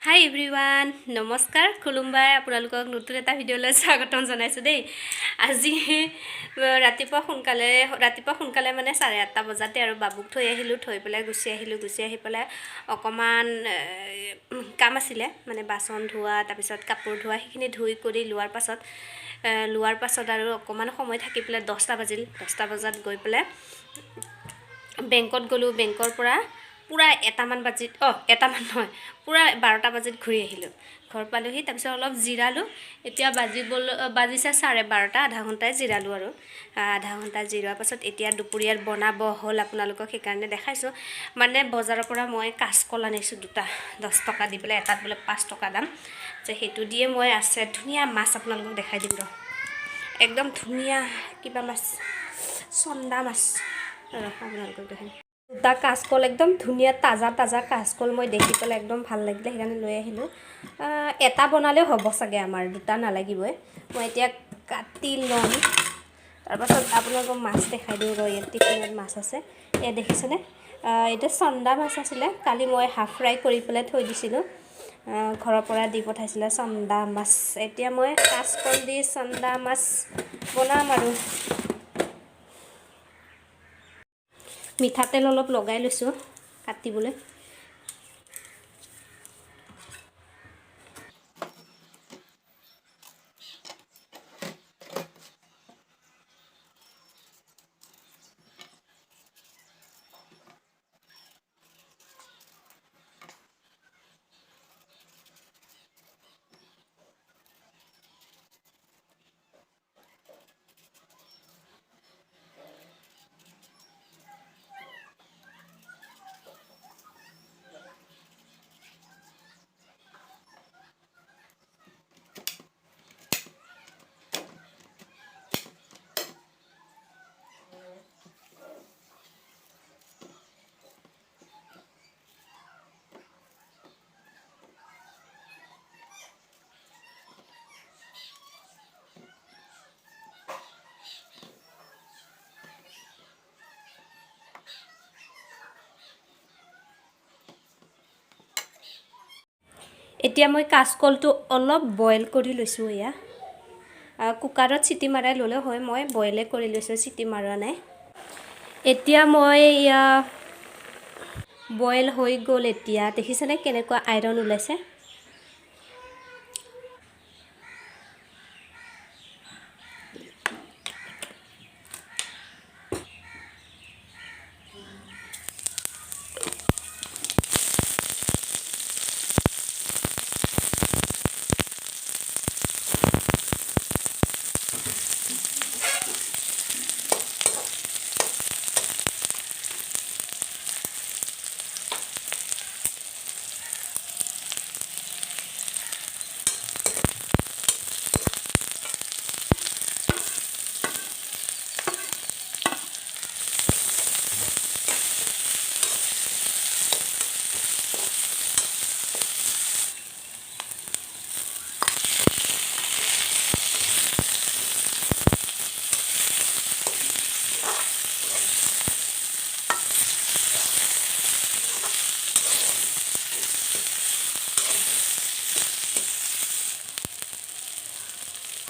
হাই everyone নমস্কাৰ খুলুমবাই আপোনালোকক নতুন এটা ভিডিঅ'লৈ স্বাগতম জনাইছোঁ দেই। আজি ৰাতিপুৱা সোনকালে মানে 8:30 বজাতে আৰু বাবুক থৈ আহিলোঁ, থৈ পেলাই গুচি আহি পেলাই অকণমান কাম আছিলে মানে বাচন ধোৱা তাৰপিছত কাপোৰ ধোৱা সেইখিনি ধুই কৰি লোৱাৰ পাছত আৰু অকণমান সময় থাকি পেলাই 10টা বাজিল। 10টা বজাত গৈ পেলাই বেংকত গ'লোঁ। বেংকৰ পৰা পুৰা এটামান পুৰা 12টা বাজিত ঘূৰি আহিলোঁ। ঘৰ পালোহি, তাৰপিছত অলপ জিৰালোঁ। এতিয়া বাজিছে 12:30, আধা ঘণ্টাই জিৰালোঁ আৰু আধা ঘণ্টা জিৰোৱাৰ পাছত এতিয়া দুপৰীয়াৰ বনাব হ'ল। আপোনালোকক সেইকাৰণে দেখাইছোঁ। মানে বজাৰৰ পৰা মই কাচকল আনিছোঁ দুটা, 10 টকা দি পেলাই, এটাত বোলে 5 টকা দাম যে সেইটো দিয়ে মই আছে ধুনীয়া মাছ আপোনালোকক দেখাই দিম ৰ। একদম ধুনীয়া কিবা মাছ, চন্দা মাছ আপোনালোকক দেখাই দুটা কাচকল, একদম ধুনীয়া তাজা কাচকল মই দেখি পেলাই একদম ভাল লাগিলে, সেইকাৰণে লৈ আহিলোঁ। এটা বনালেও হ'ব চাগে, আমাৰ দুটা নালাগিবই। মই এতিয়া কাটি ল'ম, তাৰপাছত আপোনালোকক মাছ দেখাই দিওঁ ৰ। ইয়াত টিফিনত মাছ আছে, এয়া দেখিছেনে? এইটো চন্দা মাছ আছিলে, কালি মই হাফ ফ্ৰাই কৰি পেলাই থৈ দিছিলোঁ। ঘৰৰ পৰা দি পঠাইছিলে চন্দা মাছ। এতিয়া মই কাচকল দি চন্দা মাছ বনাম আৰু মিঠাতেল অলপ লগাই লৈছোঁ কাটিবলৈ। এতিয়া মই কাচকলটো অলপ বইল কৰি লৈছোঁ। এয়া কুকাৰত চিটি মাৰাই ল'লেও হয়, মই বইলে কৰি লৈছোঁ, চিটি মৰা নাই। এতিয়া মই এয়া বইল হৈ গ'ল। এতিয়া দেখিছেনে কেনেকুৱা আইৰণ ওলাইছে?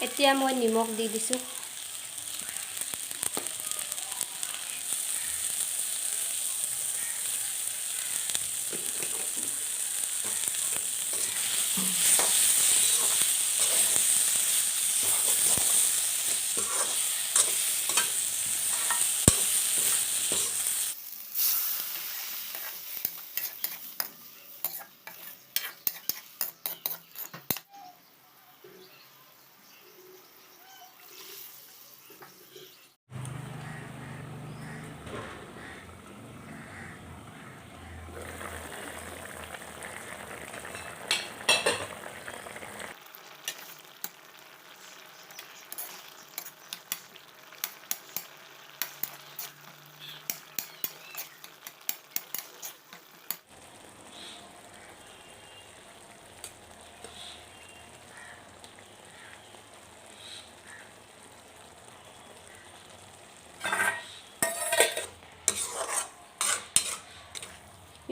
এতিয়া মই নিমখ দি দিছোঁ।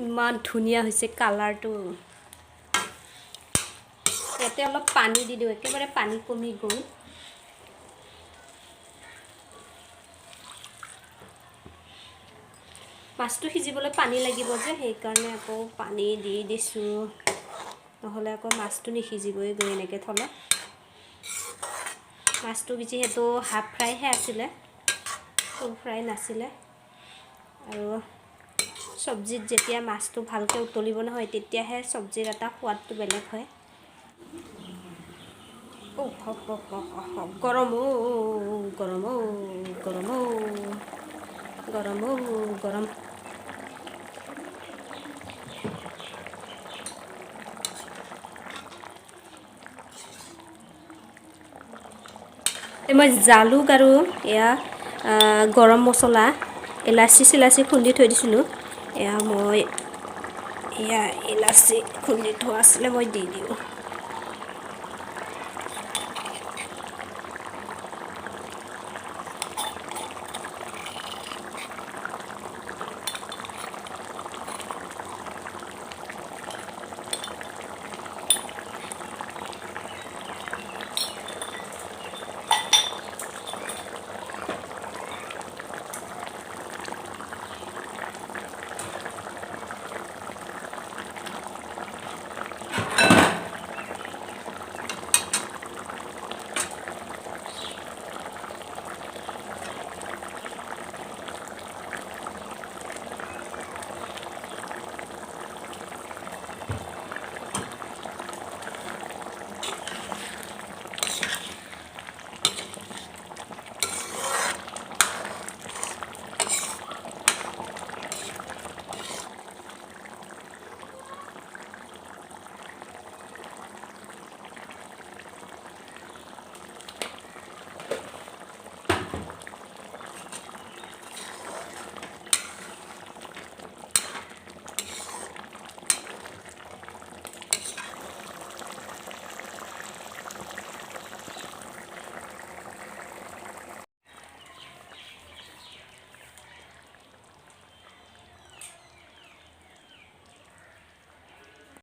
ইমান ধুনীয়া হৈছে কালাৰটো। ইয়াতে অলপ পানী দি দিওঁ, একেবাৰে পানী কমি গ'ল। মাছটো সিজিবলৈ পানী লাগিব যে, সেইকাৰণে আকৌ পানী দি দিছোঁ, নহ'লে আকৌ মাছটো নিসিজিবই গৈ এনেকৈ থ'লে। মাছটো যিহেতু হাফ ফ্ৰাইহে আছিলে, ফুল ফ্ৰাই নাছিলে। আৰু চব্জিত যেতিয়া মাছটো ভালকৈ উতলিব নহয়, তেতিয়াহে চব্জিৰ এটা সোৱাদটো বেলেগ হয়। গৰম গৰম গৰম গৰম গৰম। মই জালুক আৰু এয়া গৰম মছলা, ইলাচি চিলাচি খুন্দি থৈ দিছিলোঁ। এয়া ইলাচি খুন্দি থোৱা আছিলে, মই দি দিওঁ।